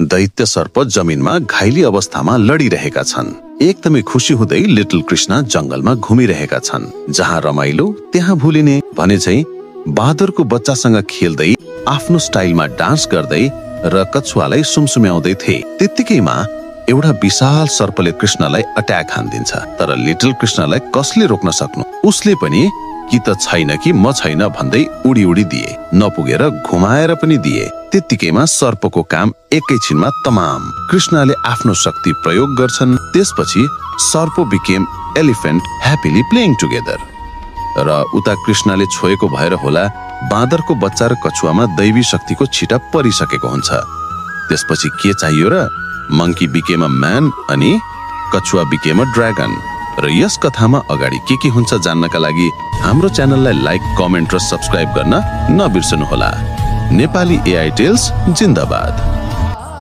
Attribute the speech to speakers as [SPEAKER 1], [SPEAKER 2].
[SPEAKER 1] दैत्य सर्प जमिनमा घाइली अवस्थामा लडिरहेका छन्। एकदमै खुसी हुँदै लिटल कृष्ण जंगलमा घुमिरहेका छन्। जहाँ रमाइलो त्यहाँ भुलिने भने चाहिँ बाँदरको बच्चासँग खेल्दै आफ्नो स्टाइलमा डान्स गर्दै र कछुवालाई सुमसुम्याउँदै थिए। त्यतिकैमा एउटा विशाल सर्पले कृष्णलाई अट्याक हान्दिन्छ। तर लिटल कृष्णलाई कसले रोक्न सक्नु? उसले पनि कि त छैन कि म छैन भन्दै उडी उडी दिए, नपुगेर घुमाएर पनि दिए। त्यतिकैमा सर्पको काम एकैछिनमा तमाम। कृष्णले आफ्नो शक्ति प्रयोग गर्छन्। त्यसपछि सर्प बिकेम एलिफेन्ट ह्यापीली प्लेइङ टुगेदर। र उता कृष्णले छोएको भएर होला बाँदरको बच्चा र कछुवामा दैवी शक्तिको छिटा परिसकेको हुन्छ। त्यसपछि के चाहियो र? मंकी बिकेम अ म्यान अनि कछुवा बिकेम अ ड्र्यागन। र यस कथामा अगाडि के हुन्छ जान्नका लागि हाम्रो च्यानललाई लाइक, कमेन्ट र सब्स्क्राइब गर्न नबिर्सनुहोला। नेपाली एआई टेल्स जिन्दाबाद।